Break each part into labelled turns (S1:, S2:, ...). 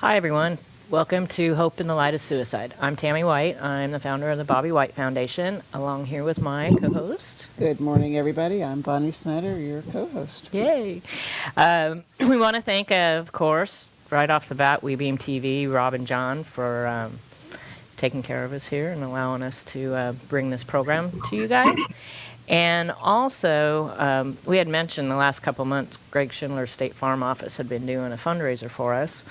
S1: Hi, everyone. Welcome to Hope in the Light of Suicide. I'm Tammy White. I'm the founder of the Bobby White Foundation, along here with my co-host.
S2: Good morning, everybody. I'm Bonnie Snyder, your co-host.
S1: Yay! We want to thank, of course, right off the bat, WeBeam TV, Rob and John, for taking care of us here and allowing us to bring this program to you guys. And also, we had mentioned the last couple months, Greg Schindler's State Farm office had been doing a fundraiser for us.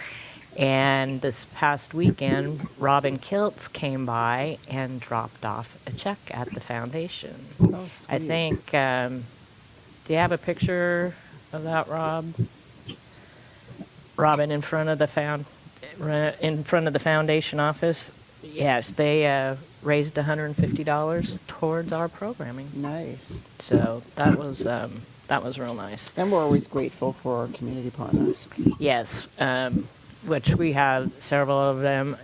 S1: And this past weekend, Robin Kiltz came by and dropped off a check at the foundation.
S2: Oh, sweet.
S1: I think, do you have a picture of that, Rob? Robin in front of the foundation office. Yes, they raised $150 towards our programming.
S2: Nice.
S1: So that was real nice.
S2: And we're always grateful for our community partners.
S1: Yes, which we have several of them.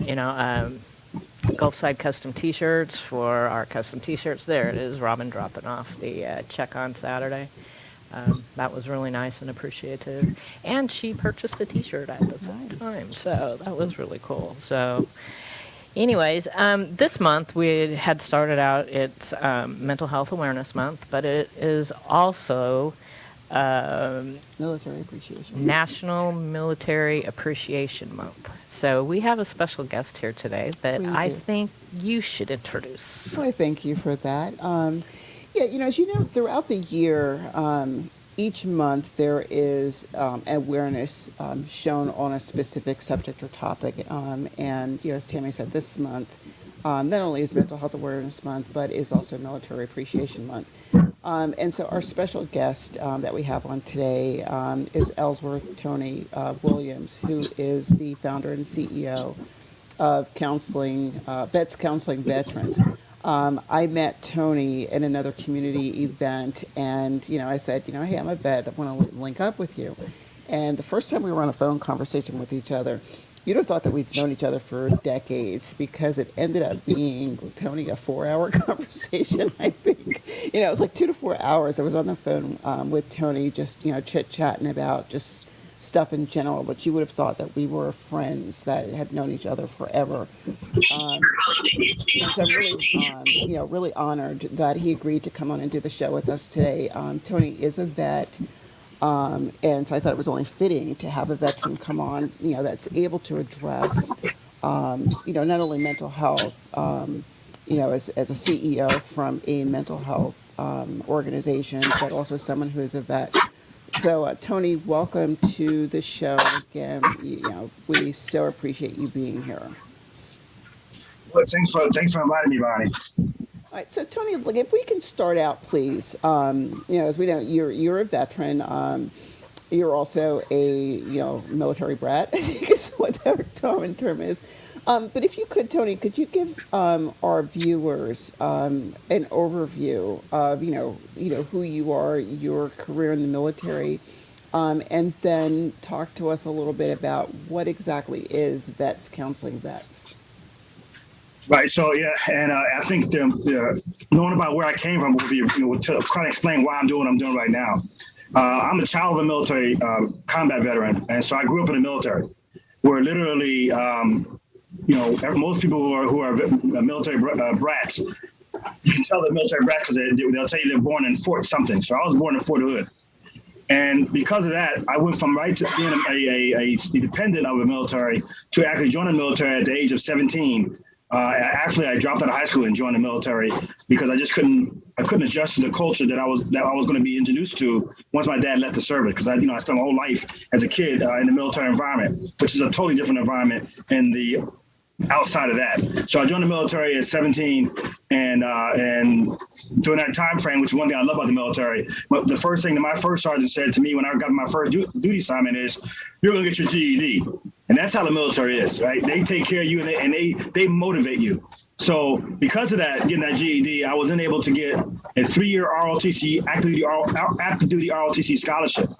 S1: Gulfside Custom T-shirts for our custom T-shirts. There it is, Robin dropping off the check on Saturday. That was really nice and appreciative. And she purchased a T-shirt at the same time, so that was really cool. So anyways, this month we had started out, it's Mental Health Awareness Month, but it is also
S2: Military Appreciation.
S1: National Military Appreciation Month. So we have a special guest here today that I think you should introduce.
S2: Well, I thank you for that. As you know, throughout the year, each month there is awareness shown on a specific subject or topic. As Tammy said, this month, not only is Mental Health Awareness Month, but is also Military Appreciation Month. And so our special guest that we have on today is Ellsworth Tony Williams, who is the founder and CEO of Vets Counseling Veterans. I met Tony in another community event, and I said, hey, I'm a vet. I want to link up with you. And the first time we were on a phone conversation with each other, you'd have thought that we'd known each other for decades, because it ended up being, Tony, a 4-hour conversation, I think. It was like 2 to 4 hours. I was on the phone with Tony, just, chit-chatting about just stuff in general, but you would have thought that we were friends that had known each other forever. And so I'm really, really honored that he agreed to come on and do the show with us today. Tony is a vet. And so I thought it was only fitting to have a veteran come on, that's able to address, not only mental health, as a CEO from a mental health organization, but also someone who is a vet. So, Tony, welcome to the show again. We so appreciate you being here.
S3: Well, thanks for inviting me, Bonnie.
S2: All right, so Tony, if we can start out, please. As we know, you're a veteran. You're also a military brat, I think is what the common term is. But if you could, Tony, could you give our viewers an overview of who you are, your career in the military, and then talk to us a little bit about what exactly is Vets Counseling Vets.
S3: Right. So and I think the knowing about where I came from would be to kind of explain why I'm doing what I'm doing right now. I'm a child of a military combat veteran, and so I grew up in the military, where literally, most people who are military brats, you can tell they're military brats because they'll tell you they're born in Fort something. So I was born in Fort Hood. And because of that, I went from to being a dependent of the military to actually joining the military at the age of 17. Actually, I dropped out of high school and joined the military because I just couldn't adjust to the culture that I was going to be introduced to once my dad left the service. Because I spent my whole life as a kid in the military environment, which is a totally different environment in the outside of that. So I joined the military at 17, and during that time frame, which is one thing I love about the military, but the first thing that my first sergeant said to me when I got my first duty assignment is, "You're going to get your GED." And that's how the military is, right? They take care of you and they motivate you. So because of that, getting that GED, I was able to get a 3-year ROTC, active duty ROTC scholarship,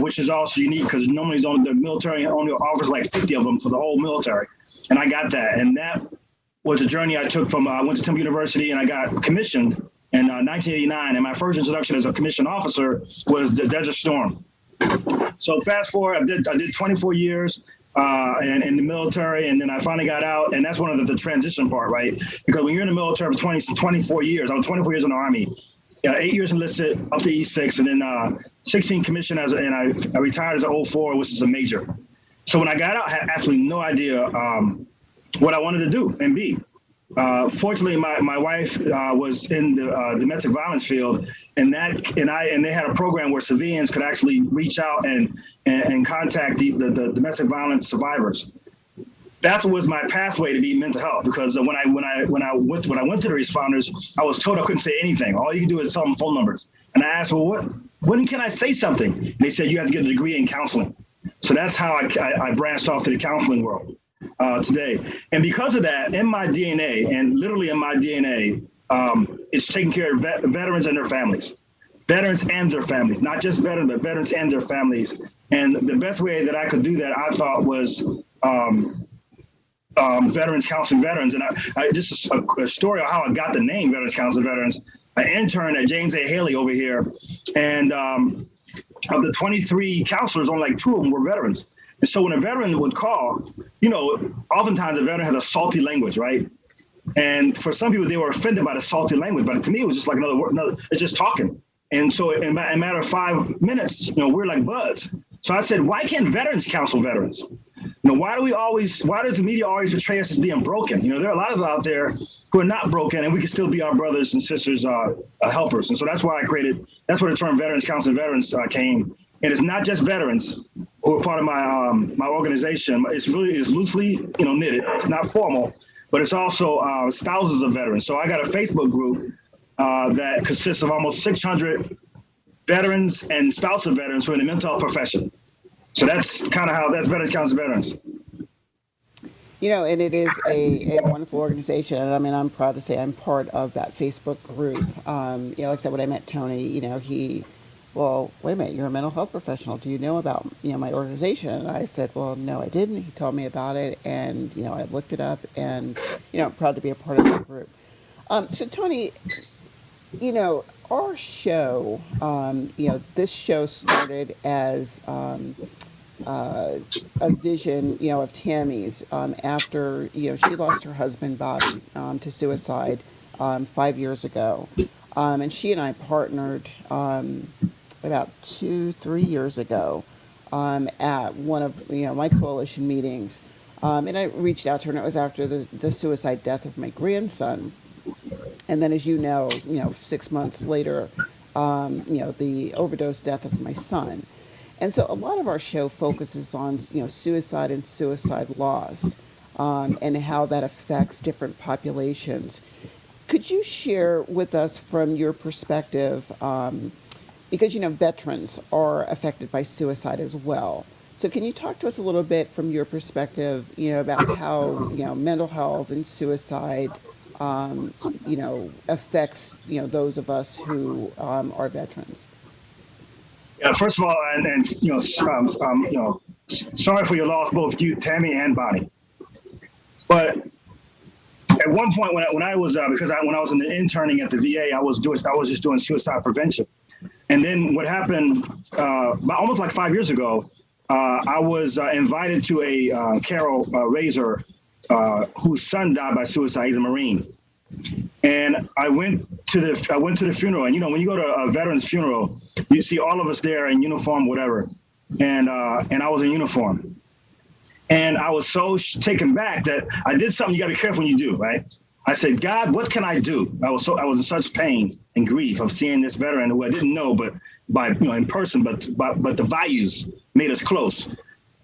S3: which is also unique because normally the military only offers like 50 of them for the whole military. And I got that. And that was a journey I took from, I went to Temple University and I got commissioned in 1989. And my first introduction as a commissioned officer was the Desert Storm. So fast forward, I did 24 years. and in the military, and then I finally got out, and that's one of the transition part, right? Because when you're in the military for 24 years, I was 24 years in the Army, 8 years enlisted up to E6, and then 16 commissioned and I retired as an 04, which is a major. So when I got out, I had absolutely no idea what I wanted to do and be. Fortunately, my wife was in the domestic violence field, and they had a program where civilians could actually reach out and contact the domestic violence survivors. That was my pathway to be mental health, because when I went to the responders, I was told I couldn't say anything. All you can do is tell them phone numbers. And I asked, well, when can I say something? And they said you have to get a degree in counseling. So that's how I branched off to the counseling world. Today. And because of that, in my DNA, and literally in my DNA, it's taking care of veterans and their families. Veterans and their families, not just veterans, but veterans and their families. And the best way that I could do that, I thought, was veterans counseling veterans. And I just a story of how I got the name Veterans Counseling Veterans. I interned at James A. Haley over here, and of the 23 counselors, only like 2 of them were veterans. And so when a veteran would call, oftentimes a veteran has a salty language, right? And for some people, they were offended by the salty language. But to me, it was just like another word. It's just talking. And so in a matter of 5 minutes, we're like buds. So I said, why can't veterans counsel veterans? Why does the media always portray us as being broken? There are a lot of us out there who are not broken, and we can still be our brothers and sisters, helpers. And so that's why that's where the term Veterans Counseling Veterans came. And it's not just veterans who are part of my organization. It's loosely, knitted. It's not formal, but it's also spouses of veterans. So I got a Facebook group that consists of almost 600 veterans and spouses of veterans who are in the mental health profession. So that's kind of that's Veterans Counseling Veterans.
S2: And it is a wonderful organization. And I mean, I'm proud to say I'm part of that Facebook group. Like I said, when I met Tony, well, wait a minute, you're a mental health professional. Do you know about, my organization? And I said, well, no, I didn't. He told me about it, and, I looked it up, and, I'm proud to be a part of that group. So Tony, our show, this show started as a vision, of Tammy's after, she lost her husband, Bobby, to suicide 5 years ago. And she and I partnered about 2-3 years ago at one of my coalition meetings. And I reached out to her, and it was after the suicide death of my grandson. And then, as 6 months later, the overdose death of my son. And so a lot of our show focuses on, suicide and suicide loss, and how that affects different populations. Could you share with us from your perspective, because, veterans are affected by suicide as well. So can you talk to us a little bit from your perspective, about how, mental health and suicide, affects, those of us who are veterans?
S3: Yeah, first of all, sorry for your loss, both you, Tammy, and Bonnie. But at one point, when I was when I was in the interning at the VA, I was just doing suicide prevention. And then what happened almost like 5 years ago, I was invited to a Carol Razor, whose son died by suicide. He's a Marine. And I went to the funeral, and when you go to a veteran's funeral, you see all of us there in uniform, whatever. And I was in uniform. And I was so taken back that I did something you got to be careful when you do, right? I said, God, what can I do? I was in such pain and grief of seeing this veteran who I didn't know, but in person, but the values made us close.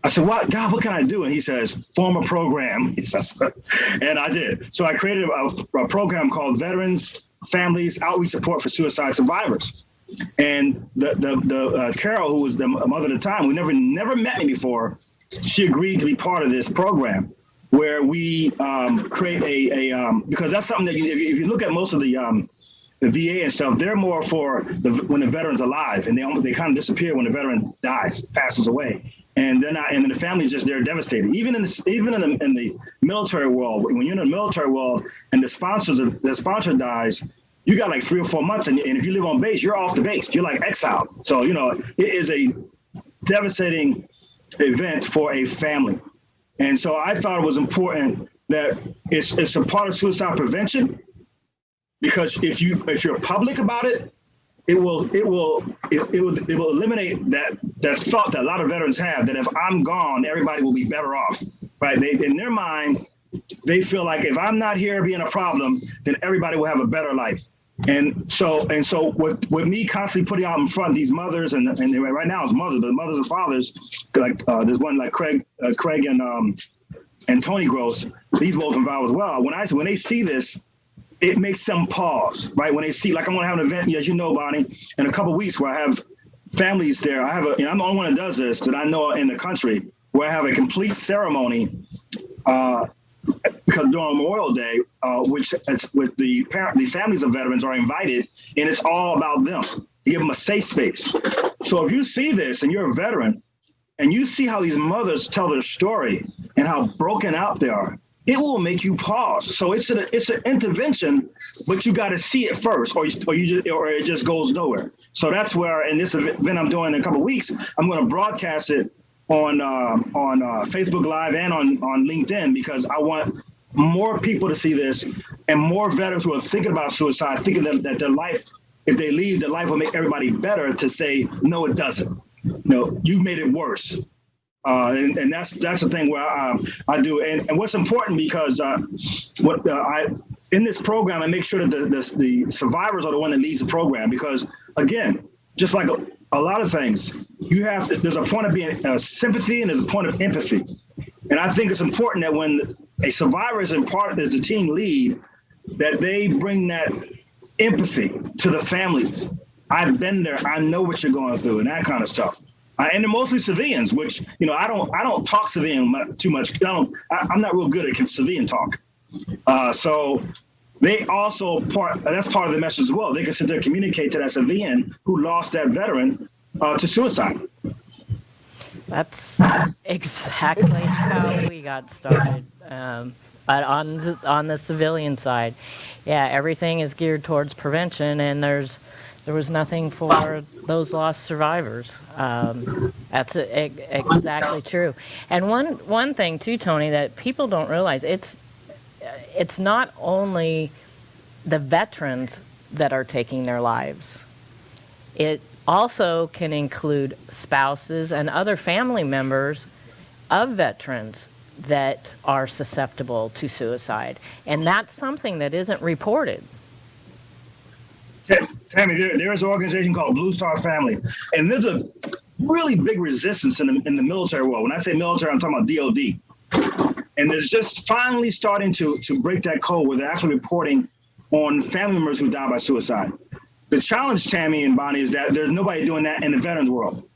S3: I said, God, what can I do? And he says, form a program. He says, and I did. So I created a program called Veterans Families Outreach Support for Suicide Survivors. And the Carol, who was the mother at the time, who never met me before, she agreed to be part of this program, where we create because that's something that if you look at most of the VA and stuff, they're more for when the veteran's alive, and they kind of disappear when the veteran dies, passes away, and they're not, and the family's just they're devastated. Even in the military world, when you're in the military world and the sponsor dies, you got like 3 or 4 months, and if you live on base, you're off the base. You're like exiled. So it is a devastating event for a family. And so I thought it was important that it's a part of suicide prevention, because if you're public about it, it will eliminate that thought that a lot of veterans have, that if I'm gone, everybody will be better off, right? In their mind, they feel like if I'm not here being a problem, then everybody will have a better life. And so with me constantly putting out in front these mothers, and right now it's mothers, but mothers and fathers, like there's one like Craig and Tony Gross, these both involved as well. When they see this, it makes them pause, right? When they see, like I'm gonna have an event, as you know, Bonnie, in a couple of weeks where I have families there. I'm the only one that does this that I know in the country, where I have a complete ceremony, because during Memorial Day, which it's with the families of veterans are invited, and it's all about them. You give them a safe space. So if you see this and you're a veteran, and you see how these mothers tell their story and how broken out they are, it will make you pause. So it's an intervention, but you got to see it first, or it just goes nowhere. So that's where, in this event I'm doing in a couple of weeks, I'm going to broadcast it on Facebook Live and on LinkedIn, because I want more people to see this, and more veterans who are thinking about suicide, thinking that their life, if they leave, their life will make everybody better, to say, no, it doesn't. No, you've made it worse. And that's the thing where I do. And what's important, because in this program, I make sure that the survivors are the one that leads the program, because, again, just like a lot of things, there's a point of being sympathy, and there's a point of empathy. And I think it's important that when a survivor is as the team lead, that they bring that empathy to the families. I've been there. I know what you're going through, and that kind of stuff. And they're mostly civilians, which, I don't talk civilian too much. I'm not real good at civilian talk. So they also that's part of the message as well. They can sit there and communicate to that civilian who lost that veteran to suicide.
S1: That's exactly how we got started. But on the civilian side, yeah, everything is geared towards prevention, and there was nothing for those lost survivors. That's exactly true. And one thing too, Tony, that people don't realize, it's not only the veterans that are taking their lives. It also can include spouses and other family members of veterans that are susceptible to suicide. And that's something that isn't reported.
S3: Tammy, there is an organization called Blue Star Family, and there's a really big resistance in the military world. When I say military, I'm talking about DOD. And there's just finally starting to break that code, where they're actually reporting on family members who die by suicide. The challenge, Tammy and Bonnie, is that there's nobody doing that in the veterans world,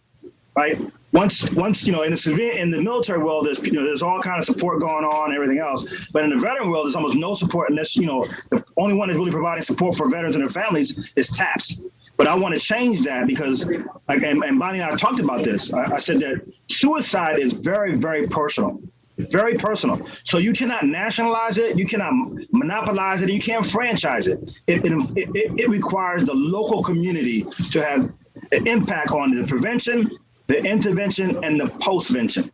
S3: right? Once in the military world, there's all kind of support going on and everything else. But in the veteran world, there's almost no support, unless, the only one that's really providing support for veterans and their families is TAPS. But I want to change that, because, and Bonnie and I talked about this. I said that suicide is very, very personal. Very personal. So you cannot nationalize it, you cannot monopolize it, you can't franchise it. It requires the local community to have an impact on the prevention, the intervention, and the postvention.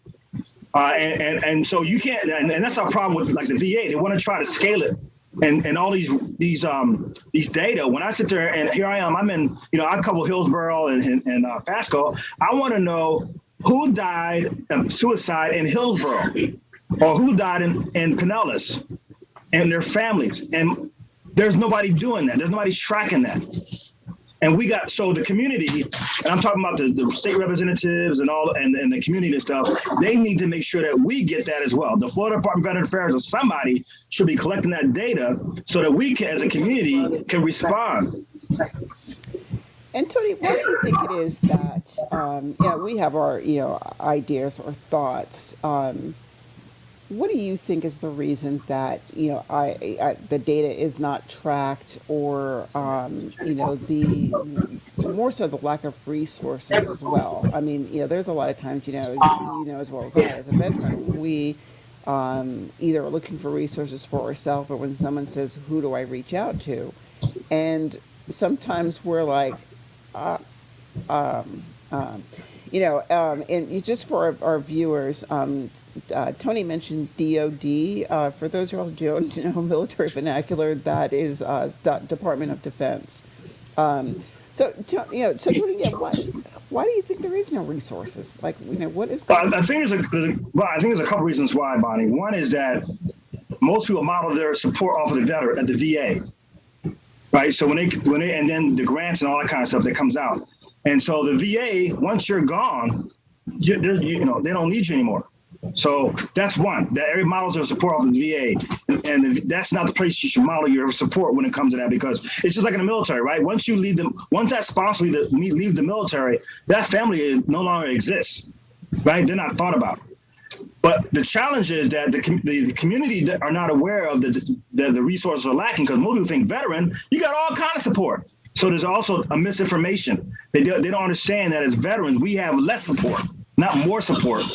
S3: And so you can't, and that's our problem with, like, the VA. They want to try to scale it. And all these data, when I sit there, and here I am, I'm in, I cover Hillsborough and Pasco. I want to know who died of suicide in Hillsborough, or who died in Pinellas, and their families. And there's nobody doing that. There's nobody tracking that. And so the community, and I'm talking about the state representatives and the community and stuff, they need to make sure that we get that as well. The Florida Department of Veterans Affairs or somebody should be collecting that data, so that we can, as a community, can respond.
S2: And Tony, what do you think it is that, we have our, ideas or thoughts. What do you think is the reason that, the data is not tracked, or, the more so the lack of resources as well? I mean, there's a lot of times, as well as I, as a veteran, we either are looking for resources for ourselves, or when someone says, who do I reach out to? And sometimes we're like, and just for our viewers, Tony mentioned DoD. For those who don't know military vernacular, that is Department of Defense. So Tony, yeah, why do you think there is no resources? Like, what is going
S3: Well, I think I think there's a couple reasons why, Bonnie. One is that most people model their support off of the veteran at the VA, right? So when they and then the grants and all that kind of stuff that comes out, and so the VA, once you're gone, they don't need you anymore. So that's one. That every models their support off of the VA, and that's not the place you should model your support when it comes to that, because it's just like in the military, right? Once that sponsor leave the military, that family no longer exists, right? They're not thought about. But the challenge is that the community that are not aware of the resources are lacking, because most people think veteran, you got all kinds of support. So there's also a misinformation. They don't understand that as veterans, we have less support, not more support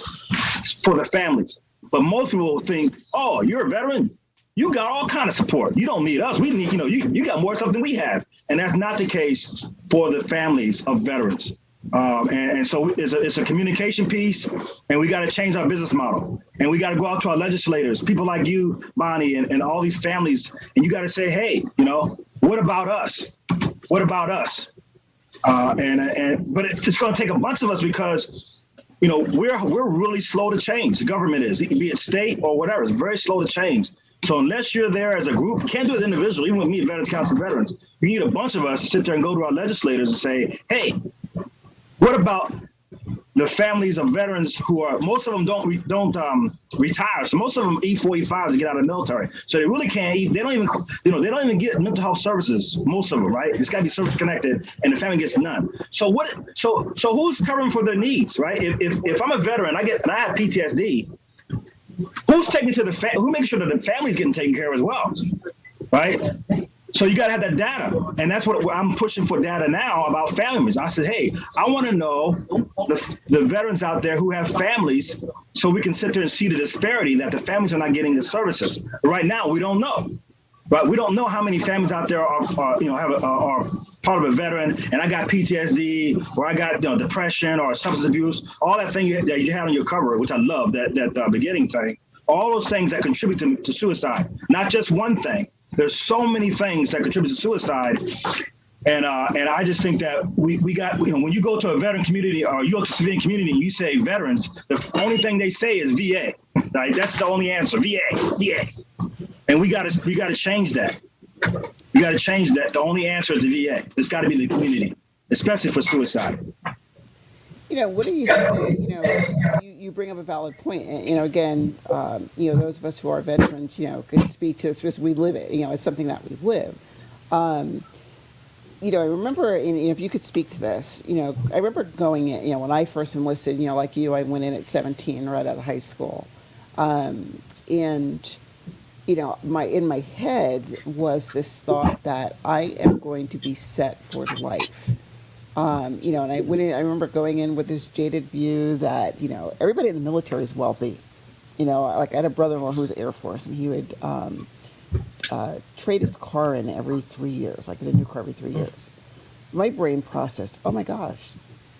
S3: for the families. But most people think, oh, you're a veteran, you got all kinds of support. You don't need us. We need, you got more stuff than we have. And that's not the case for the families of veterans. And so it's a communication piece, and we got to change our business model. And we got to go out to our legislators, people like you, Bonnie, and all these families, and you got to say, hey, what about us? What about us? But it's going to take a bunch of us, because we're really slow to change. The government is, be it state or whatever, it's very slow to change. So unless you're there as a group, you can't do it individually. Even with me, Veterans Council of Veterans, you need a bunch of us to sit there and go to our legislators and say, hey, what about the families of veterans who are, most of them don't retire. So most of them E4, E5s to get out of the military. So they really can't eat. They don't even get mental health services. Most of them, right? It's got to be service connected, and the family gets none. So So who's covering for their needs, right? If I'm a veteran, I have PTSD. Who's taking to who makes sure that the family's getting taken care of as well, right? So you got to have that data. And that's what I'm pushing for, data now about families. I said, hey, I want to know the veterans out there who have families, so we can sit there and see the disparity that the families are not getting the services. Right now, we don't know. Right? We don't know how many families out there are part of a veteran, and I got PTSD, or I got depression or substance abuse, all that thing that you had on your cover, which I love, that beginning thing. All those things that contribute to suicide, not just one thing. There's so many things that contribute to suicide, and I just think that we got, when you go to a veteran community or you go to a civilian community and you say veterans, the only thing they say is VA. Right? That's the only answer, VA, and we got to change that. We got to change that. The only answer is the VA. It's got to be the community, especially for suicide.
S2: What do you say? You bring up a valid point. And, again, those of us who are veterans, can speak to this because we live it. It's something that we live. I remember, if you could speak to this, I remember going in, when I first enlisted, like you, I went in at 17, right out of high school. And, in my head was this thought that I am going to be set for life. And I went in, I remember going in with this jaded view that, everybody in the military is wealthy. Like I had a brother-in-law who was Air Force, and he would trade his car in every 3 years, like get a new car every 3 years. My brain processed, oh my gosh,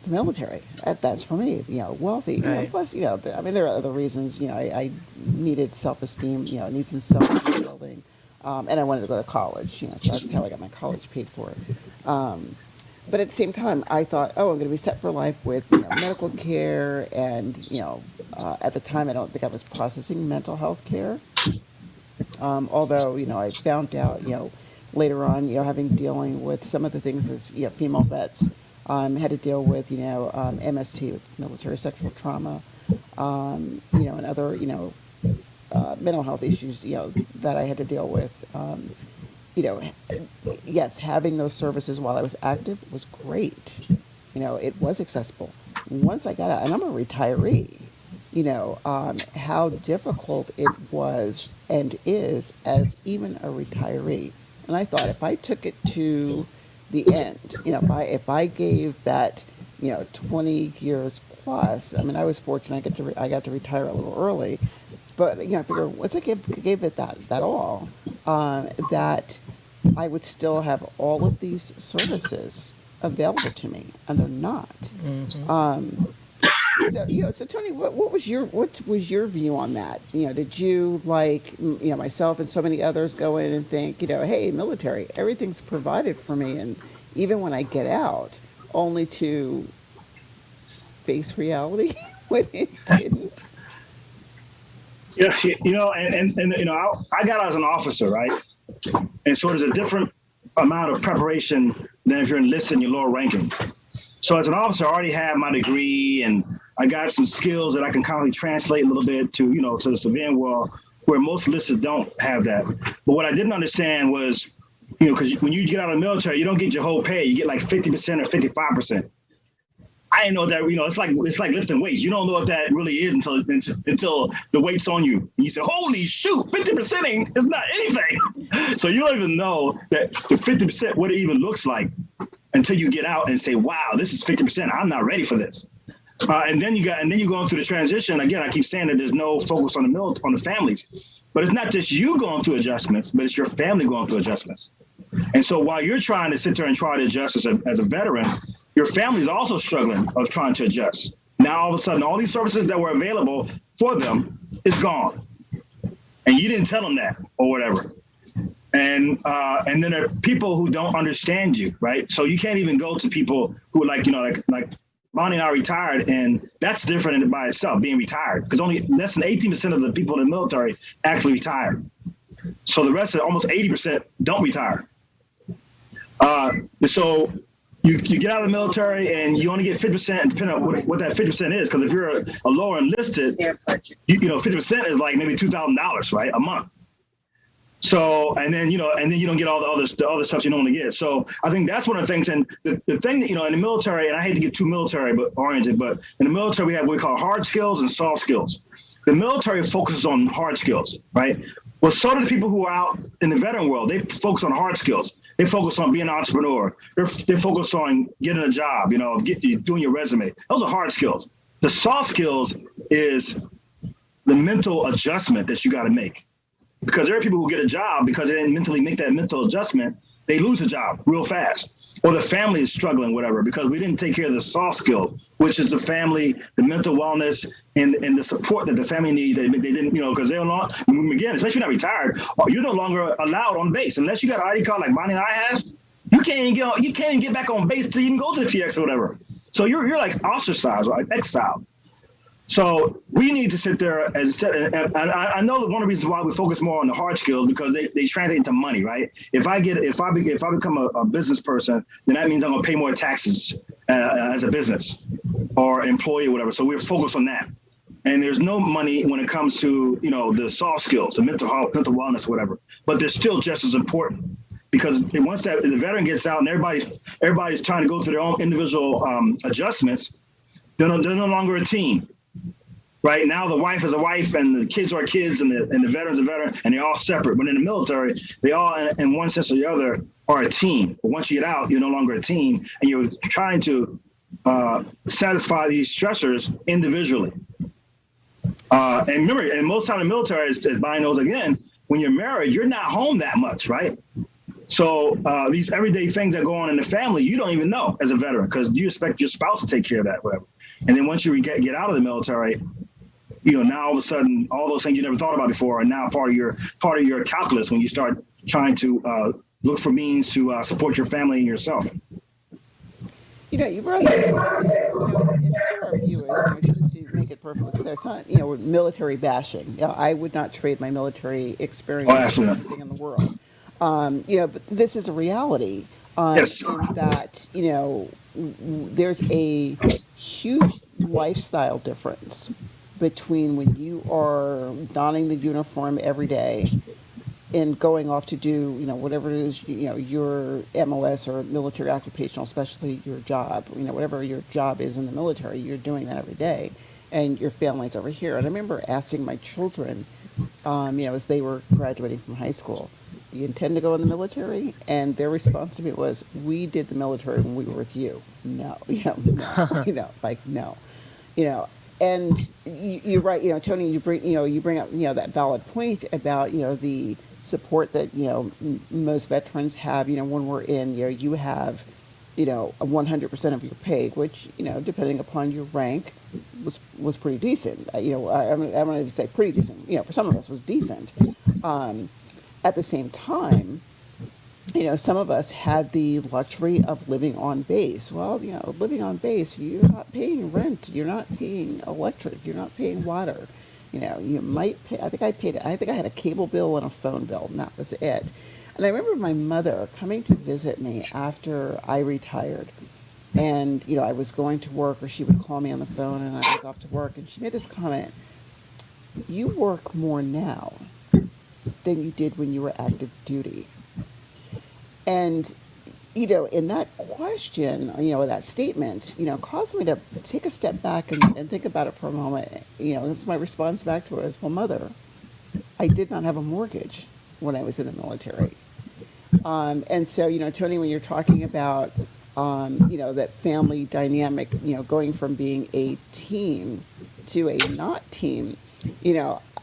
S2: the military, that's for me, wealthy.
S1: Right.
S2: Plus, there are other reasons, I needed self-esteem, I need some self-building. And I wanted to go to college, so that's how I got my college paid for. But at the same time, I thought, I'm going to be set for life with medical care, and at the time, I don't think I was processing mental health care. Although I found out later on, dealing with some of the things as female vets, had to deal with MST, military sexual trauma, and other mental health issues that I had to deal with. Yes, having those services while I was active was great. It was accessible. Once I got out, and I'm a retiree, how difficult it was and is as even a retiree. And I thought if I took it to the end, if I gave that, 20 years plus, I was fortunate I got to retire a little early, but I figure once I gave it that all, that I would still have all of these services available to me, and they're not.
S1: Mm-hmm.
S2: So Tony, what was your view on that? Did you, like, myself and so many others, go in and think, hey, military, everything's provided for me, and even when I get out, only to face reality when it didn't?
S3: Yeah, I got out as an officer, right? And so there's a different amount of preparation than if you're enlisted in your lower ranking. So as an officer, I already have my degree, and I got some skills that I can kind of translate a little bit to, to the civilian world, where most enlisted don't have that. But what I didn't understand was, because when you get out of the military, you don't get your whole pay. You get like 50% or 55%. I didn't know that. It's like lifting weights. You don't know what that really is until the weight's on you. And you say, "Holy shoot, 50% is not anything." So you don't even know that the 50% what it even looks like until you get out and say, "Wow, this is 50%. I'm not ready for this." And then you go through the transition. Again, I keep saying that there's no focus on the families, but it's not just you going through adjustments, but it's your family going through adjustments. And so while you're trying to sit there and try to adjust as a veteran, your family is also struggling of trying to adjust. Now, all of a sudden, all these services that were available for them is gone. And you didn't tell them that or whatever. And then there are people who don't understand you, right? So you can't even go to people who like Bonnie and I retired, and that's different by itself, being retired, because only less than 18% of the people in the military actually retire. So the rest of almost 80% don't retire. So you get out of the military and you only get 50%, depending on what that 50% is. Because if you're a lower enlisted, 50% is like maybe $2,000, right, a month. So and then you don't get all the other stuff you normally get. So I think that's one of the things. And the thing that, in the military, and I hate to get too military oriented, but in the military we have what we call hard skills and soft skills. The military focuses on hard skills, right? Well, so do the people who are out in the veteran world. They focus on hard skills. They focus on being an entrepreneur. They focus on getting a job, doing your resume. Those are hard skills. The soft skills is the mental adjustment that you got to make. Because there are people who get a job because they didn't mentally make that mental adjustment. They lose a job real fast. Or the family is struggling, whatever, because we didn't take care of the soft skills, which is the family, the mental wellness, and the support that the family needs. They didn't, because they're not, again, especially not retired, you're no longer allowed on base. Unless you got an ID card like Bonnie and I have, you can't even get back on base to even go to the PX or whatever. So you're like ostracized, right? Exiled. So we need to sit there, as I said, and I know that one of the reasons why we focus more on the hard skills, because they translate into money, right? If I become a business person, then that means I'm going to pay more taxes as a business or employee or whatever. So we're focused on that. And there's no money when it comes to, the soft skills, the mental wellness, whatever. But they're still just as important, because once the veteran gets out and everybody's trying to go through their own individual adjustments, they're no longer a team. Right now, the wife is a wife, and the kids are kids, and the veteran's a veteran, and they're all separate. But in the military, they all, in one sense or the other, are a team. But once you get out, you're no longer a team, and you're trying to satisfy these stressors individually. And remember, and most time in the military, as Bonnie knows again, when you're married, you're not home that much, right? So these everyday things that go on in the family, you don't even know as a veteran, because you expect your spouse to take care of that, whatever. And then once you get out of the military, now all of a sudden, all those things you never thought about before are now part of your calculus when you start trying to look for means to support your family and yourself.
S2: You brought up, and to our viewers, just to make it perfectly clear, it's not, military bashing. I would not trade my military experience for anything in the world. But this is a reality.
S3: Yes.
S2: In that, there's a huge lifestyle difference between when you are donning the uniform every day and going off to do, whatever it is, your MOS or military occupational specialty, your job, whatever your job is in the military, you're doing that every day, and your family's over here. And I remember asking my children, as they were graduating from high school, you intend to go in the military? And their response to me was, we did the military when we were with you. No, no, no. And you're right, Tony, you bring up, that valid point about, the support that, most veterans have, when we're in, you have 100% of your pay, which, depending upon your rank, was pretty decent. I'm going to say pretty decent. For some of us was decent. Um, at the same time, some of us had the luxury of living on base. Well, living on base, you're not paying rent, you're not paying electric, you're not paying water. You might pay, I think I had a cable bill and a phone bill, and that was it. And I remember my mother coming to visit me after I retired. And, I was going to work, or she would call me on the phone and I was off to work. And she made this comment: "You work more now than you did when you were active duty." And, in that question, or that statement, caused me to take a step back and think about it for a moment. This is my response back to her as, well, Mother, I did not have a mortgage when I was in the military. And so, Tony, when you're talking about, that family dynamic, going from being a team to a not team,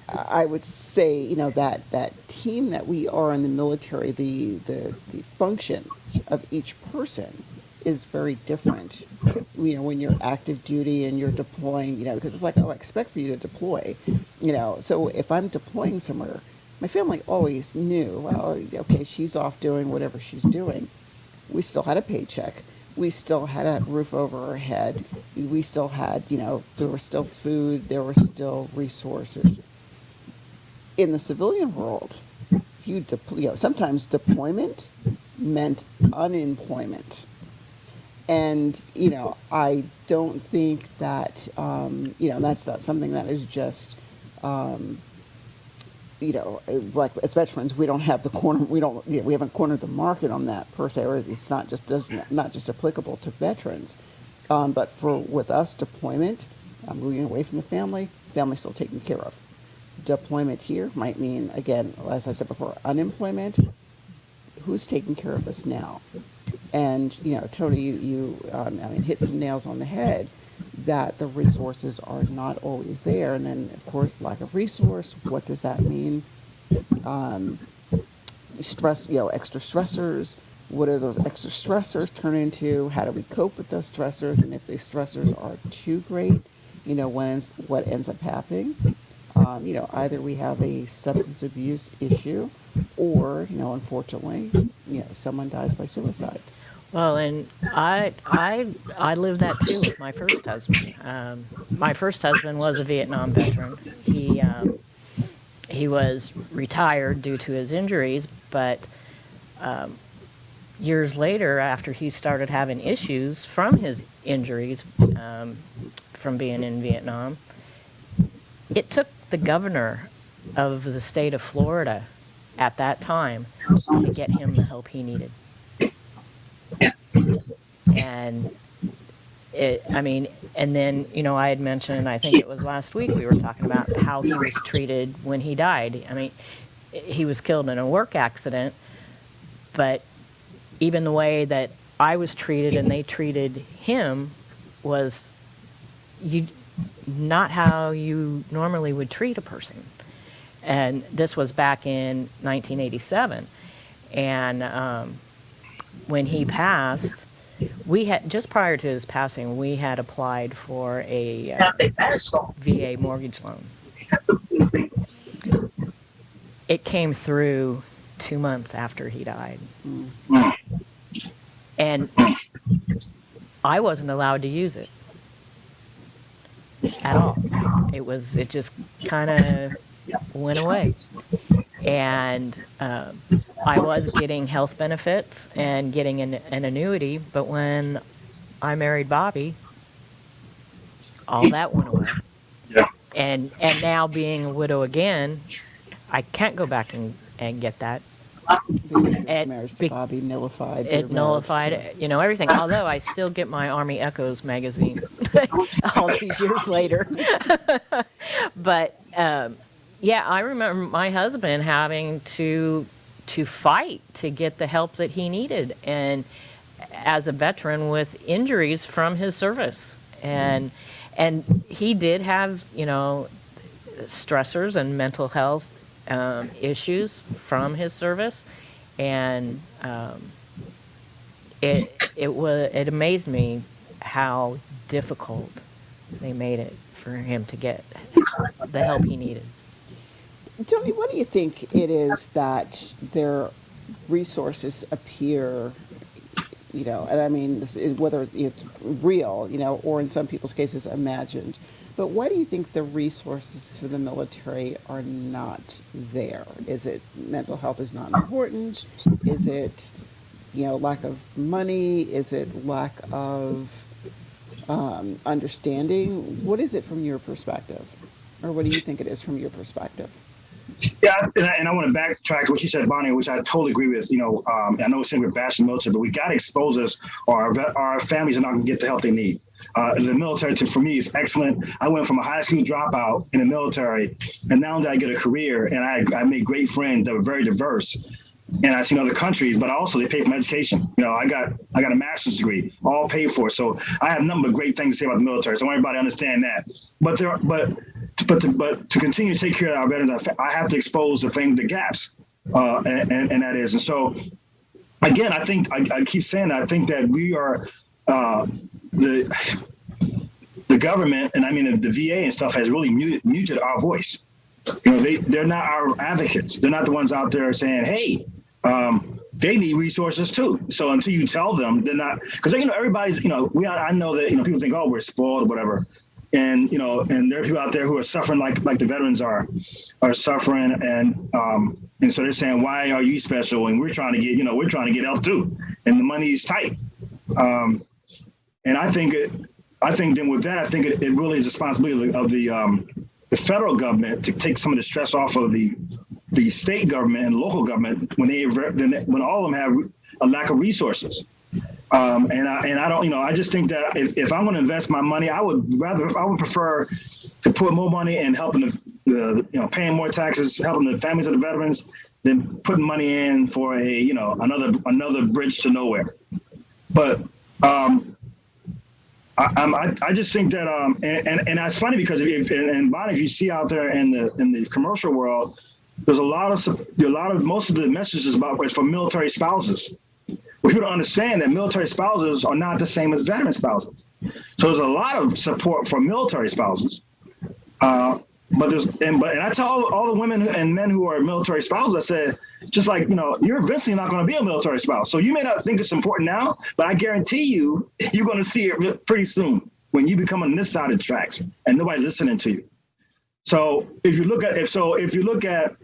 S2: I would say, that team that we are in the military, the function of each person is very different. When you're active duty and you're deploying, because it's like, oh, I expect for you to deploy, So if I'm deploying somewhere, my family always knew, well, okay, she's off doing whatever she's doing. We still had a paycheck. We still had a roof over our head. We still had, there was still food. There were still resources. In the civilian world, sometimes deployment meant unemployment. And, I don't think that, that's not something that is just, like as veterans, we don't have the corner, we haven't cornered the market on that per se, or it's not just applicable to veterans. But with us, deployment, moving away from the family still taken care of. Deployment here might mean, again, as I said before, unemployment. Who's taking care of us now? And, Tony, you hit some nails on the head, that the resources are not always there. And then, of course, lack of resource. What does that mean? Stress, extra stressors. What are those extra stressors turn into? How do we cope with those stressors? And if the stressors are too great, what ends up happening? Either we have a substance abuse issue, or, unfortunately, someone dies by suicide.
S1: Well, and I lived that too with my first husband. My first husband was a Vietnam veteran. He was retired due to his injuries, but years later, after he started having issues from his injuries from being in Vietnam, it took the governor of the state of Florida at that time to get him the help he needed. And and then, I had mentioned, I think it was last week, we were talking about how he was treated when he died. He was killed in a work accident, but even the way that I was treated and they treated him was not how you normally would treat a person. And this was back in 1987. And when he passed, we had, just prior to his passing, we had applied for a VA mortgage loan. It came through 2 months after he died. And I wasn't allowed to use it at all. It just kind of went away. And I was getting health benefits and getting an annuity, but when I married Bobby, all that went away.
S3: Yeah.
S1: And now being a widow again, I can't go back and get that.
S2: Marriage to Bobby nullified.
S1: It nullified, everything. Although I still get my Army Echoes magazine all these years later. But yeah, I remember my husband having to fight to get the help that he needed, and as a veteran with injuries from his service, and he did have stressors and mental health it it amazed me how difficult they made it for him to get the help he needed.
S2: Tony, what do you think it is that their resources appear, and I mean, this is whether it's real, or in some people's cases imagined, but why do you think the resources for the military are not there? Is it mental health is not important? Is it, lack of money? Is it lack of understanding? What is it from your perspective? Or what do you think it is from your perspective?
S3: Yeah, and I want to backtrack to what you said, Bonnie, which I totally agree with. I know we're saying we're bashing the military, but we got to expose us, or our families are not going to get the help they need. The military, for me, is excellent. I went from a high school dropout in the military, and now that I get a career, and I made great friends that were very diverse. And I've seen other countries, but also they pay for my education. I got a master's degree, all paid for. So I have nothing but great things to say about the military. So I want everybody to understand that. But to continue to take care of our veterans, I have to expose the gaps, and that is. And so, again, I think I keep saying that I think that we are the government, and I mean the VA and stuff has really muted our voice. They're not our advocates. They're not the ones out there saying, hey. They need resources too. So until you tell them, they're not, because everybody's, I know that people think, oh, we're spoiled or whatever, and and there are people out there who are suffering like the veterans are suffering, and so they're saying, why are you special? And we're trying to get help too, and the money's tight. And I think then with that, I think it really is a responsibility of the federal government to take some of the stress off of the state government and local government when all of them have a lack of resources. And I don't, I just think that if I'm going to invest my money, I would prefer to put more money in helping paying more taxes, helping the families of the veterans, than putting money in for another bridge to nowhere. But I just think that and that's funny because Bonnie, if you see out there in the commercial world, there's most of the messages is for military spouses. We don't understand that military spouses are not the same as veteran spouses. So there's a lot of support for military spouses. But I tell all the women and men who are military spouses, I said, just like, you're eventually not going to be a military spouse. So you may not think it's important now, but I guarantee you're going to see it pretty soon when you become on this side of the tracks and nobody's listening to you. So if you look at,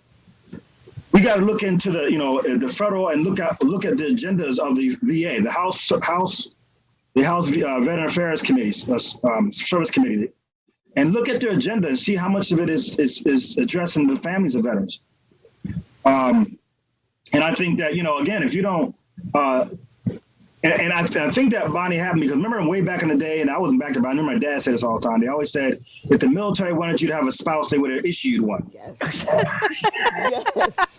S3: we got to look into the federal and look at the agendas of the VA, the House Veteran Affairs Committee, Service Committee, and look at their agenda and see how much of it is addressing the families of veterans. And I think that again, if you don't, and I think that Bonnie happened because remember way back in the day, and I wasn't back there, but I remember my dad said this all the time. They always said if the military wanted you to have a spouse, they would have issued one.
S2: Yes. Yes.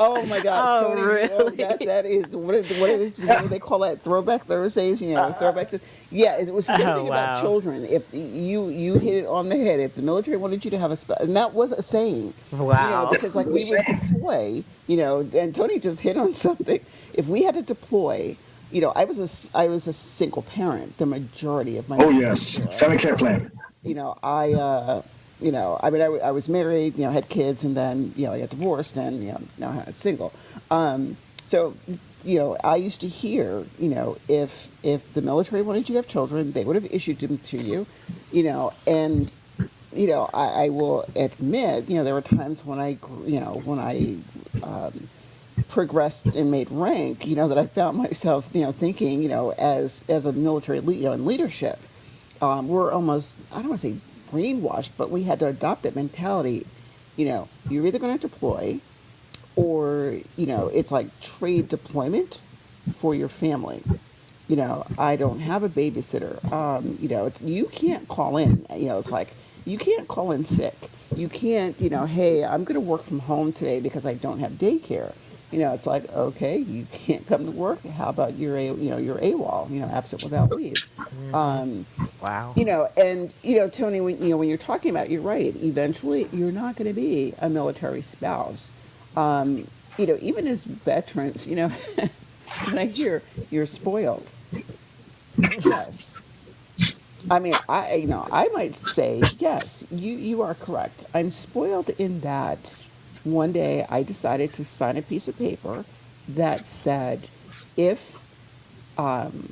S2: Oh my gosh,
S1: Oh,
S2: Tony!
S1: really?
S2: That is what do they call that? Throwback Thursdays, throwback to it was the same thing about
S1: wow.
S2: children. If you hit it on the head, if the military wanted you to have a spouse, and that was a saying.
S1: Wow.
S2: Because like we would deploy, and Tony just hit on something. If we had to deploy, I was a single parent the majority of my
S3: Oh
S2: life.
S3: yes, family care plan.
S2: I was married, had kids, and then, I got divorced and, now I'm single. So, I used to hear, if the military wanted you to have children, they would have issued them to you, and, I will admit, there were times when I progressed and made rank, that I found myself, thinking, as a military leader in leadership, we're almost, I don't want to say brainwashed, but we had to adopt that mentality. You're either going to deploy or, it's like trade deployment for your family. I don't have a babysitter. You can't call in, it's like, you can't call in sick. You can't, hey, I'm going to work from home today because I don't have daycare. It's like, okay, you can't come to work. How about your AWOL, absent without leave.
S1: Wow.
S2: And Tony, when you're talking about, you're right. Eventually, you're not going to be a military spouse. Even as veterans, when I hear you're spoiled, yes. I mean, I might say yes. You are correct. I'm spoiled in that one day I decided to sign a piece of paper that said, if um,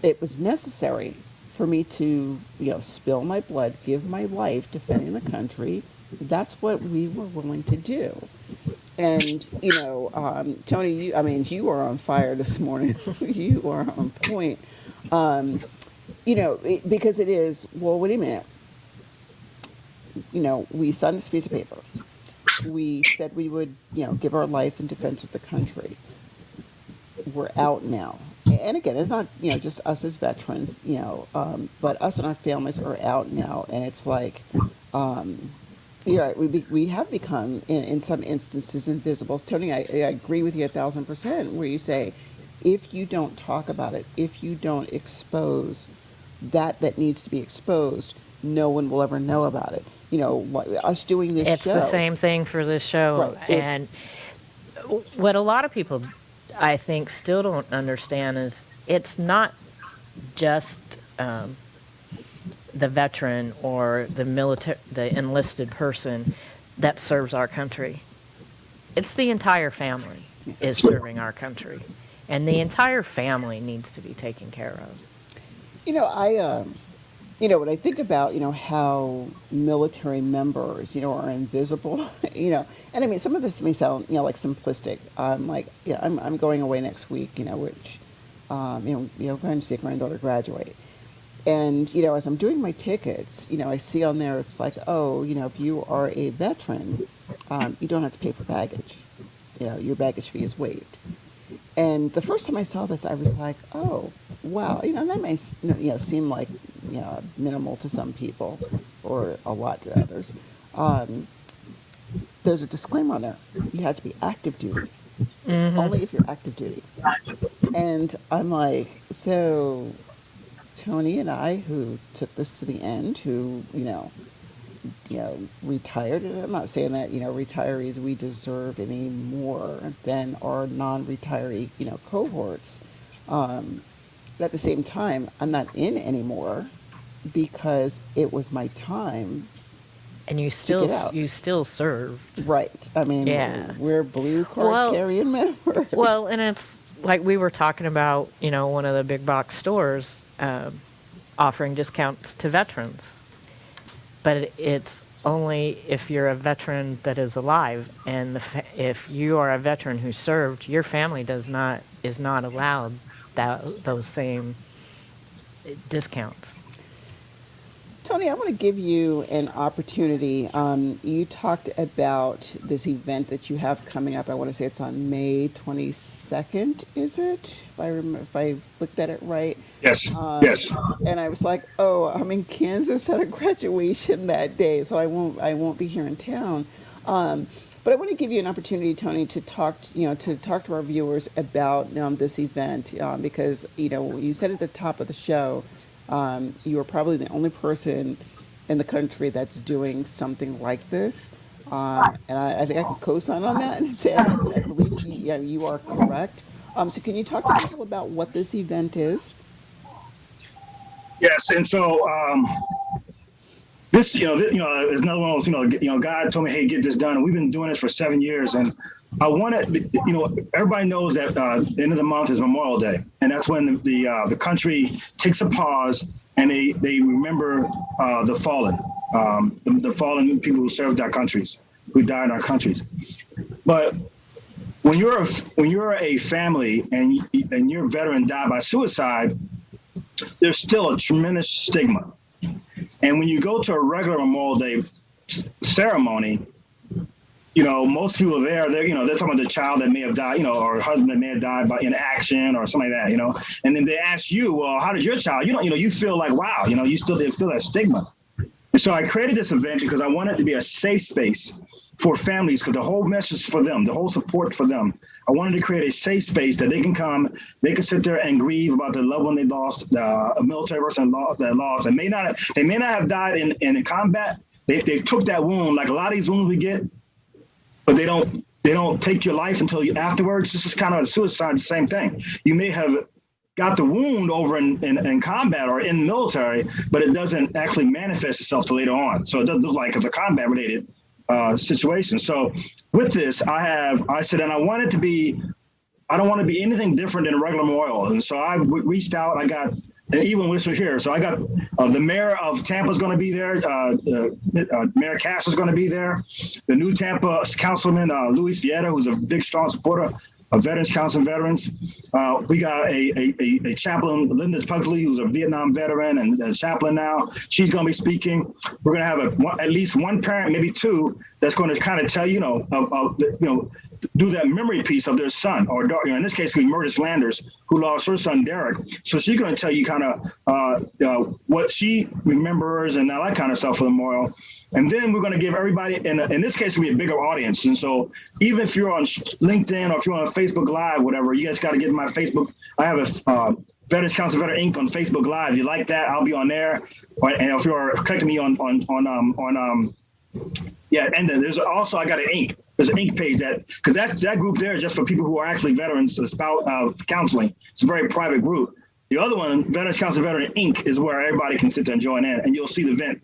S2: it was necessary for me to, spill my blood, give my life defending the country, that's what we were willing to do. And Tony, I mean, you are on fire this morning. You are on point. Um, because it is. Well, wait a minute. We signed this piece of paper. We said we would, give our life in defense of the country. We're out now. And again, it's not, just us as veterans, but us and our families are out now. And it's like, you're right, we have become, in some instances, invisible. Tony, I agree with you 1,000%, where you say, if you don't talk about it, if you don't expose that needs to be exposed, no one will ever know about it. Us doing this
S1: It's
S2: show.
S1: the same thing for this show.
S2: Right.
S1: And what a lot of people, I think, still don't understand is it's not just the veteran or the enlisted person that serves our country. It's the entire family is serving our country. And the entire family needs to be taken care of.
S2: When I think about, how military members, are invisible, and I mean, some of this may sound, like simplistic. I'm going away next week, which, going to see a granddaughter graduate. And, as I'm doing my tickets, I see on there, it's like, oh, if you are a veteran, you don't have to pay for baggage. Your baggage fee is waived. And the first time I saw this, I was like, oh, wow. That may, seem like, minimal to some people or a lot to others. There's a disclaimer on there. You have to be active duty. Mm-hmm. Only if you're active duty. And I'm like, so Tony and I, who took this to the end, who, retired, and I'm not saying that, retirees, we deserve any more than our non-retiree, cohorts. At the same time, I'm not in anymore because it was my time.
S1: And you still serve.
S2: Right. I mean,
S1: yeah.
S2: we're blue card carrying members.
S1: Well, and it's like we were talking about, one of the big box stores offering discounts to veterans. But it's only if you're a veteran that is alive, and if you are a veteran who served, your family is not allowed those same discounts.
S2: Tony, I want to give you an opportunity. You talked about this event that you have coming up. I want to say it's on May 22nd, is it? If I looked at it right.
S3: Yes. Yes.
S2: And I was like, oh, I'm in Kansas at a graduation that day, so I won't be here in town. But I want to give you an opportunity, Tony, to talk to our viewers about this event because you said at the top of the show. You are probably the only person in the country that's doing something like this. And I think I can co-sign on that and say I believe you are correct. So can you talk to people about what this event is?
S3: Yes, and so this, is another one of those, God told me, hey, get this done. And we've been doing this for 7 years. And I wanted, everybody knows that the end of the month is Memorial Day, and that's when the country takes a pause and they remember the fallen, the fallen people who served our countries, who died in our countries. But when you're a family and your veteran died by suicide, there's still a tremendous stigma. And when you go to a regular Memorial Day ceremony, most people there, they're talking about the child that may have died, or a husband that may have died in action or something like that, and then they ask you, well, how did your child, you feel like, wow, you still feel that stigma. And so I created this event because I wanted it to be a safe space for families, because the whole message for them, the whole support for them, I wanted to create a safe space that they can come, they can sit there and grieve about the loved one they lost, a military person that lost, and they may not have died in combat. They took that wound, like a lot of these wounds we get, but they don't they don't take your life until you afterwards. This is kind of a suicide, the same thing. You may have got the wound over in combat or in the military, but it doesn't actually manifest itself till later on. So it doesn't look like it's a combat related situation. So with this, I said, and I want it to be, I don't want to be anything different than a regular memorial. And so I reached out, and even with this here, so I got the mayor of Tampa is going to be there. Mayor Cass is going to be there. The new Tampa councilman, Luis Vieta, who's a big, strong supporter of Veterans Council and Veterans. We got a chaplain, Linda Pugsley, who's a Vietnam veteran and a chaplain now. She's going to be speaking. We're going to have at least one parent, maybe two, that's going to kind of tell do that memory piece of their son, or daughter. In this case, we Murdis Landers, who lost her son Derek. So she's going to tell you kind of what she remembers and all that kind of stuff for the memorial. And then we're going to give everybody, in this case, it'll be a bigger audience. And so even if you're on LinkedIn or if you're on Facebook Live, whatever, you guys got to get my Facebook. I have a Veterans Council Veteran Inc. on Facebook Live. If you like that, I'll be on there. And if you're connecting me on and then there's also, I got an Inc. There's an Inc. page because that group there is just for people who are actually veterans, counseling. It's a very private group. The other one, Veterans Council Veteran Inc., is where everybody can sit there and join in, and you'll see the event.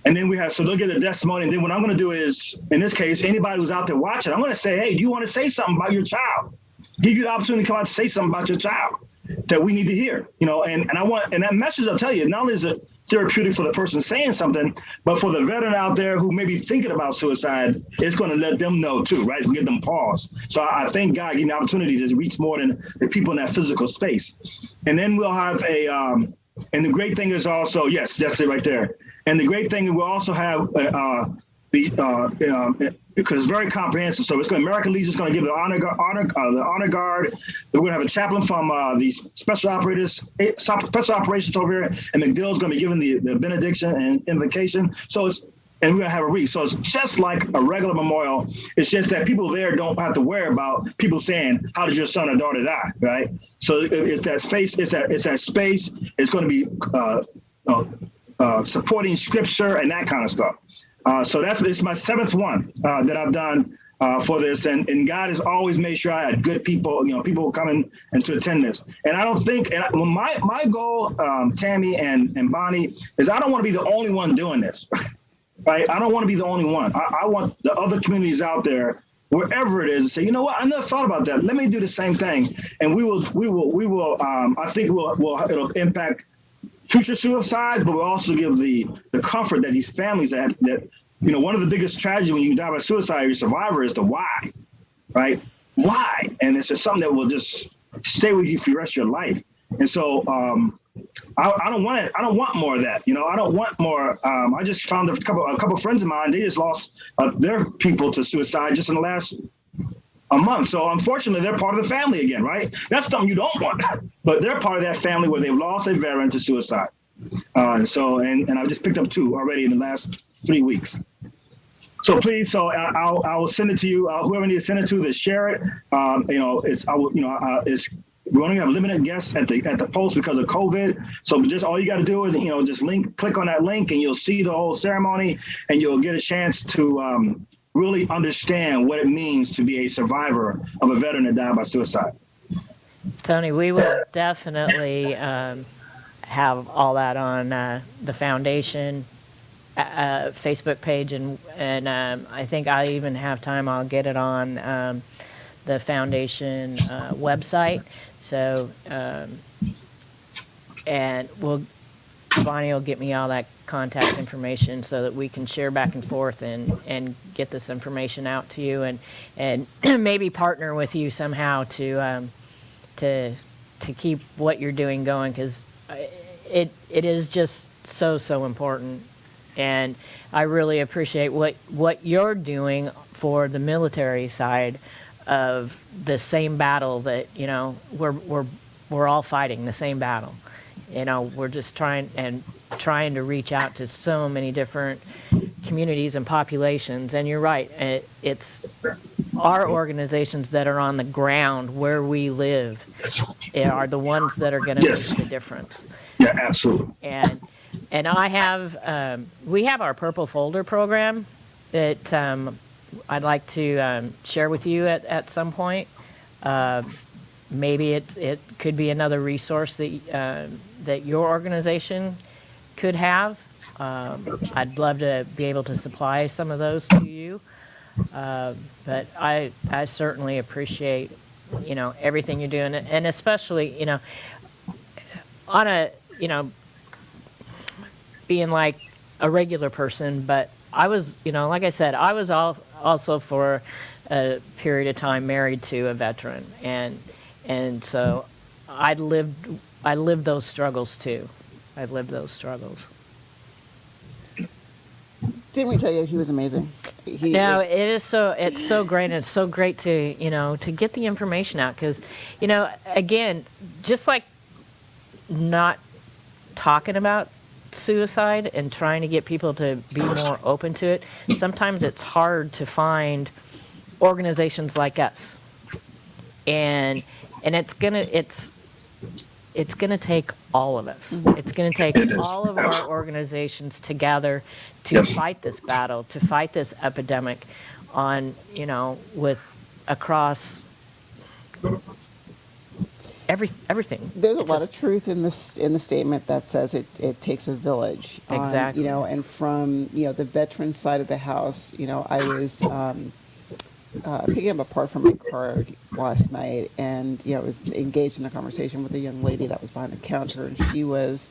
S3: And then so they'll get the testimony. And then what I'm going to do is, in this case, anybody who's out there watching, I'm going to say, hey, do you want to say something about your child? Give you the opportunity to come out and say something about your child that we need to hear, and that message, I'll tell you, not only is it therapeutic for the person saying something, but for the veteran out there who may be thinking about suicide, it's going to let them know too, right? It's going to give them pause. So I thank God giving the opportunity to reach more than the people in that physical space. And then we'll have and the great thing is also, yes, that's it right there. And the great thing is we'll also have because it's very comprehensive. So it's going American Legion is going to give the honor guard. We're going to have a chaplain from the special operations over here, and McDill is going to be giving the benediction and invocation. And we're going to have a wreath. So it's just like a regular memorial. It's just that people there don't have to worry about people saying, how did your son or daughter die, right? So it's that space. It's that space. It's going to be supporting scripture and that kind of stuff. So it's my seventh one that I've done for this, and God has always made sure I had good people, people coming and to attend this. And I don't think, my goal, Tammy and Bonnie, is I don't want to be the only one doing this. Right? I don't want to be the only one. I want the other communities out there, wherever it is, to say, you know what? I never thought about that. Let me do the same thing, and we will. I think it'll impact future suicides, but we'll also give the comfort that these families that one of the biggest tragedies when you die by suicide, your survivor, is the why, right? Why? And it's just something that will just stay with you for the rest of your life. And so I don't want it. I don't want more of that. I don't want more. I just found a couple of friends of mine. They just lost their people to suicide just in the last a month. So unfortunately, they're part of the family again, right? That's something you don't want, but they're part of that family where they've lost a veteran to suicide. And I've just picked up 2 already in the last 3 weeks. So please, I'll send it to you. Whoever needs to send it to share it. We only have limited guests at the post because of COVID. So just all you got to do is, just click on that link, and you'll see the whole ceremony, and you'll get a chance to really understand what it means to be a survivor of a veteran that died by suicide.
S1: Tony, we will definitely have all that on the foundation Facebook page, and I think I even have time. I'll get it on the foundation website. So, and Bonnie will get me all that contact information so that we can share back and forth and get this information out to you, and maybe partner with you somehow to keep what you're doing going, because it is just so important. And I really appreciate what you're doing for the military side of the same battle that, we're all fighting the same battle. We're just trying to reach out to so many different communities and populations. And you're right, it's our organizations that are on the ground where we live are the ones that are going to make the difference.
S3: Yeah, absolutely.
S1: And I have, we have our Purple Folder program that I'd like to share with you at some point. Maybe it could be another resource that your organization could have. I'd love to be able to supply some of those to you. But I certainly appreciate, everything you're doing, and especially, on a, being like a regular person, but I was, like I said, I was also for a period of time married to a veteran, and so I lived those struggles too. I lived those struggles.
S2: Didn't we tell you he was amazing?
S1: No, it's so great, and it's so great to to get the information out, because again, just like not talking about suicide and trying to get people to be more open to it, sometimes it's hard to find organizations like us, and it's gonna take all of us. It's gonna take all of our organizations together to
S3: Yes.
S1: fight this battle, to fight this epidemic on, with across everything.
S2: There's a lot of truth in the statement that says it takes a village.
S1: Exactly.
S2: And from the veteran side of the house, I was picking up a part from my car last night, and I was engaged in a conversation with a young lady that was behind the counter, and she was,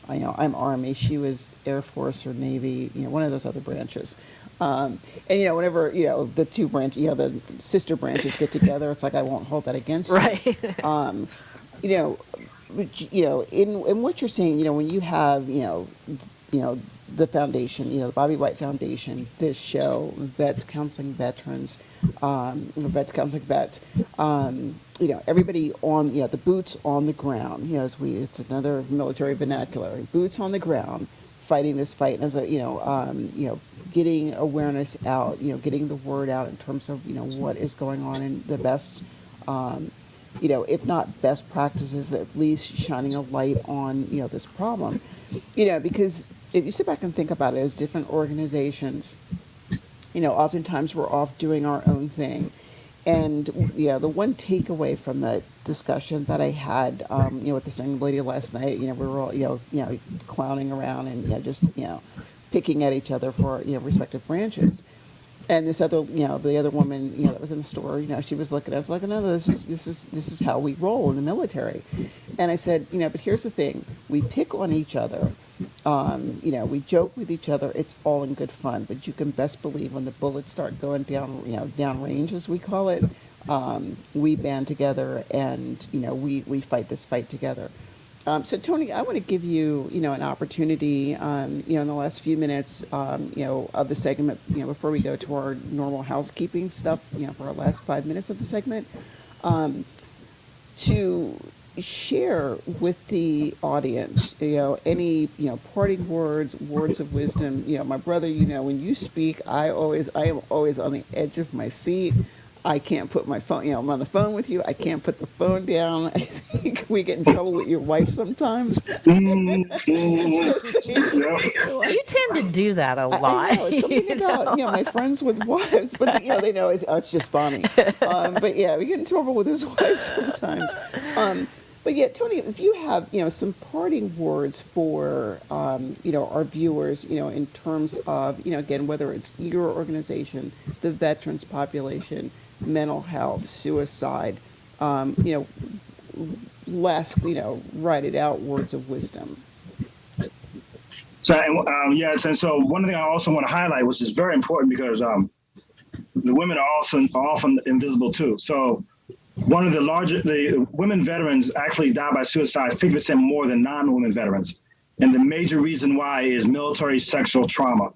S2: I'm Army, she was Air Force or Navy, one of those other branches. And whenever the two branch, the sister branches get together, it's like I won't hold that against you.
S1: Right.
S2: In what you're saying, when you have the foundation, the Bobby White Foundation, this show, Vets Counseling Veterans, Vets Counseling Vets, everybody on, the boots on the ground, it's another military vernacular, boots on the ground, fighting this fight, and as a, getting awareness out, getting the word out in terms of, what is going on, and the best, if not best practices, at least shining a light on, this problem, because if you sit back and think about it, as different organizations, oftentimes we're off doing our own thing. And, the one takeaway from that discussion that I had, with this young lady last night, we were all, clowning around and, just, picking at each other for, respective branches. And this other, the other woman, that was in the store, she was looking at us like, no, this is how we roll in the military. And I said, but here's the thing, we pick on each other. We joke with each other. It's all in good fun, but you can best believe when the bullets start going down, down range, as we call it, we band together and, we fight this fight together. So Tony, I want to give you, an opportunity, in the last few minutes, of the segment, before we go to our normal housekeeping stuff, for our last 5 minutes of the segment, to share with the audience, any, parting words of wisdom. My brother, when you speak, I am always on the edge of my seat. I can't put my phone, I'm on the phone with you. I can't put the phone down. I think we get in trouble with your wife sometimes.
S1: You tend to do that a lot.
S2: I know, it's something about, my friends with wives, but they know it's just Bonnie. But yeah, we get in trouble with his wife sometimes. But yeah, Tony, if you have, some parting words for, our viewers, in terms of, again, whether it's your organization, the veterans population, mental health, suicide, less, write it out, words of wisdom.
S3: So, yes, and so one thing I also want to highlight, which is very important, because the women are often invisible too. So one of the women veterans actually die by suicide 50% more than non-women veterans. And the major reason why is military sexual trauma.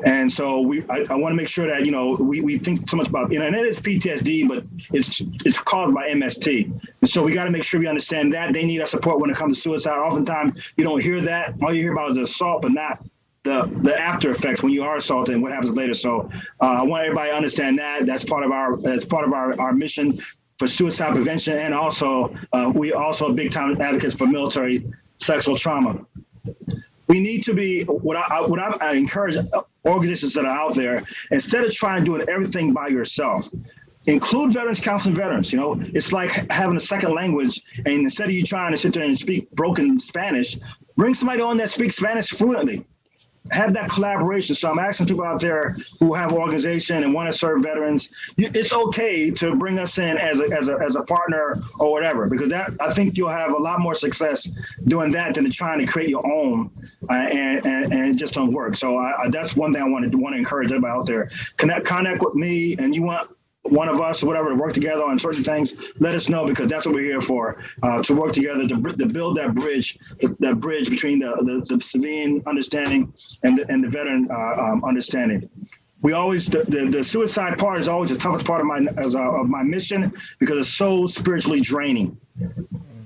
S3: And so I want to make sure that, we think so much about, and it is PTSD, but it's caused by MST. And so we got to make sure we understand that they need our support when it comes to suicide. Oftentimes you don't hear that. All you hear about is assault, but not the after effects when you are assaulted and what happens later. So I want everybody to understand that. That's part of our mission for suicide prevention. And also we also big time advocates for military sexual trauma. we need to be I encourage organizations that are out there, instead of trying doing everything by yourself, include veterans counseling veterans. You know, it's like having a second language, and instead of you trying to sit there and speak broken Spanish, bring somebody on that speaks Spanish fluently. Have that collaboration. So I'm asking people out there who have an organization and want to serve veterans, it's okay to bring us in as a partner or whatever, because that, I think you'll have a lot more success doing that than trying to create your own and it just don't work. So that's one thing I want to encourage everybody out there. Connect with me, and you want one of us or whatever to work together on certain things, let us know, because that's what we're here for, to work together to build that bridge between the civilian understanding and the veteran understanding. We always the suicide part is always the toughest part of my mission, because it's so spiritually draining.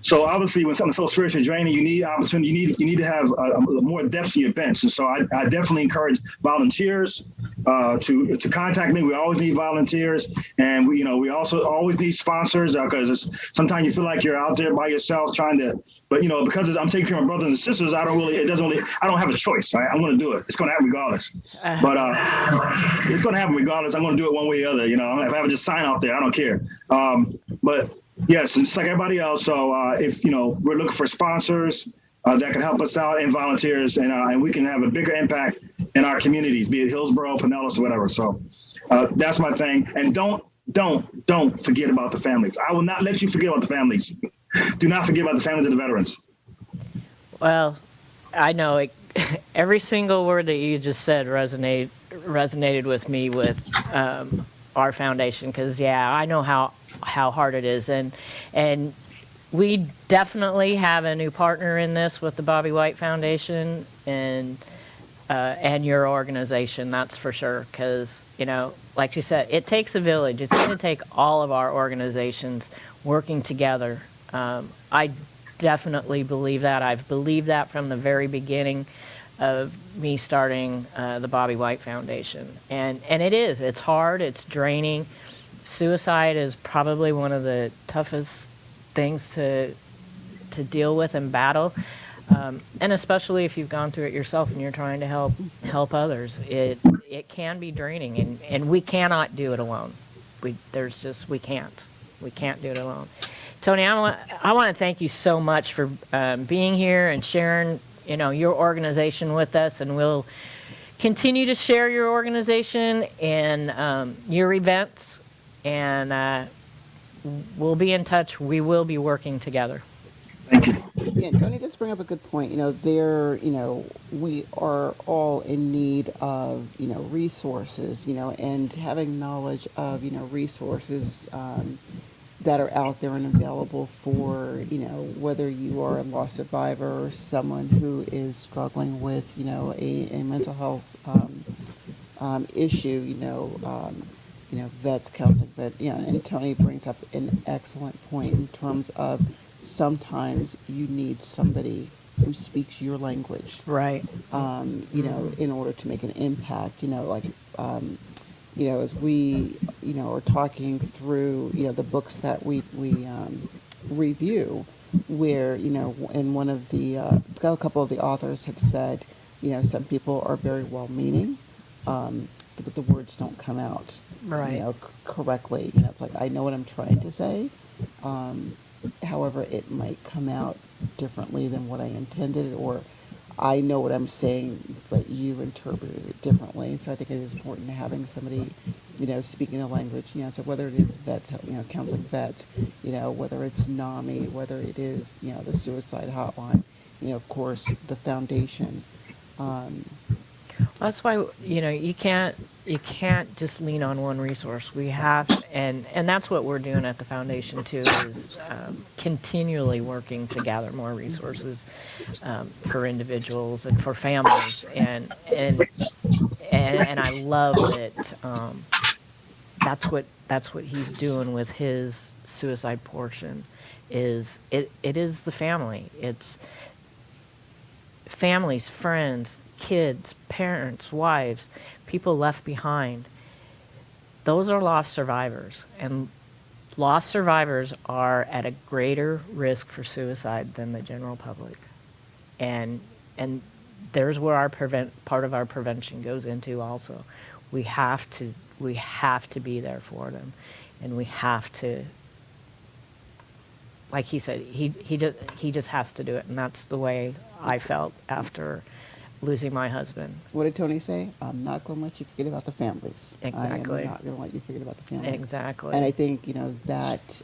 S3: So obviously, when something's so spiritually draining, you need opportunity. You need to have a more depth to your bench. And so I definitely encourage volunteers to contact me. We always need volunteers, and we also always need sponsors, because sometimes you feel like you're out there by yourself trying to. But because I'm taking care of my brothers and sisters, I don't have a choice. Right? I'm going to do it. It's going to happen regardless. But it's going to happen regardless. I'm going to do it one way or the other. If I have to just sign out there, I don't care. But yes, it's like everybody else. So if we're looking for sponsors that can help us out, and volunteers, and we can have a bigger impact in our communities, be it Hillsborough, Pinellas, or whatever. So that's my thing. And don't forget about the families. I will not let you forget about the families. Do not forget about the families of the veterans.
S1: Well, I know every single word that you just said resonated with me with our foundation, because I know how hard it is, and we definitely have a new partner in this with the Bobby White Foundation and your organization, that's for sure, because like you said, it takes a village. It's going to take all of our organizations working together. I definitely believe that. I've believed that from the very beginning of me starting the Bobby White Foundation, and it's hard, it's draining. Suicide is probably one of the toughest things to deal with and battle, and especially if you've gone through it yourself and you're trying to help others. It can be draining, and we cannot do it alone. We can't do it alone. Tony, I want to thank you so much for being here and sharing your organization with us, and we'll continue to share your organization and your events. And we'll be in touch. We will be working together.
S3: Thank you.
S2: Yeah, Tony does bring up a good point. We are all in need of, resources, and having knowledge of, resources that are out there and available for, whether you are a loss survivor or someone who is struggling with, a mental health issue, vets counseling, but and Tony brings up an excellent point in terms of sometimes you need somebody who speaks your language,
S1: Right.
S2: In order to make an impact, as we, are talking through, the books that we review, where, and one of a couple of the authors have said, some people are very well-meaning, but the words don't come out,
S1: Right.
S2: Correctly. It's like, I know what I'm trying to say. However, it might come out differently than what I intended, or I know what I'm saying, but you interpreted it differently. So I think it is important to having somebody, speaking the language, so whether it is vets, counseling vets, whether it's NAMI, whether it is, the suicide hotline, of course, the foundation.
S1: That's why you can't just lean on one resource. We have, and that's what we're doing at the foundation too, is continually working to gather more resources for individuals and for families, and I love that. That's what he's doing with his suicide portion. It is the family. It's families, friends, kids, parents, wives, people left behind. Those are lost survivors, and lost survivors are at a greater risk for suicide than the general public. And there's where our part of our prevention goes into also. We have to be there for them, and we have to, like he said, he just has to do it, and that's the way I felt after losing my husband.
S2: What did Tony say? I'm not going to let you forget about the families.
S1: Exactly.
S2: I am not going to let you forget about the families.
S1: Exactly.
S2: And I think, you know, that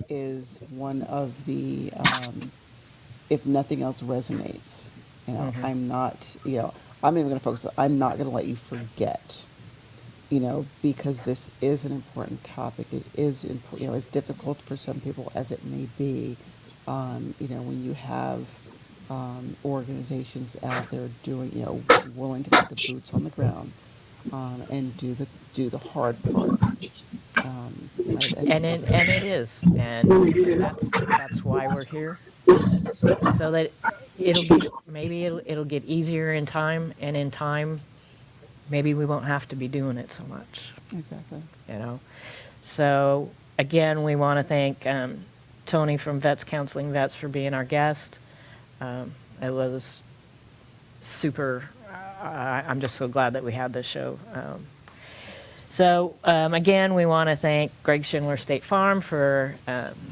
S2: is one of the, if nothing else resonates. You know,
S1: Mm-hmm.
S2: I'm not, you know, I'm even going to focus on, I'm not going to let you forget, you know, because this is an important topic. It is, you know, as difficult for some people as it may be, you know, when you have organizations out there doing, you know, willing to put the boots on the ground and do the hard part.
S1: And it is, and that's why we're here, so that it'll get easier in time, and in time, maybe we won't have to be doing it so much,
S2: Exactly.
S1: you know. So again, we want to thank Tony from Vets Counseling Vets for being our guest. It was super. I'm just so glad that we had this show. So again, we want to thank Greg Schindler State Farm for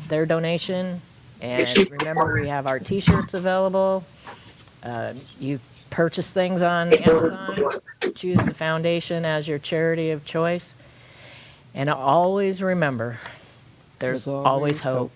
S1: their donation. And remember, we have our T-shirts available. You purchase things on Amazon, choose the foundation as your charity of choice. And always remember, there's always hope.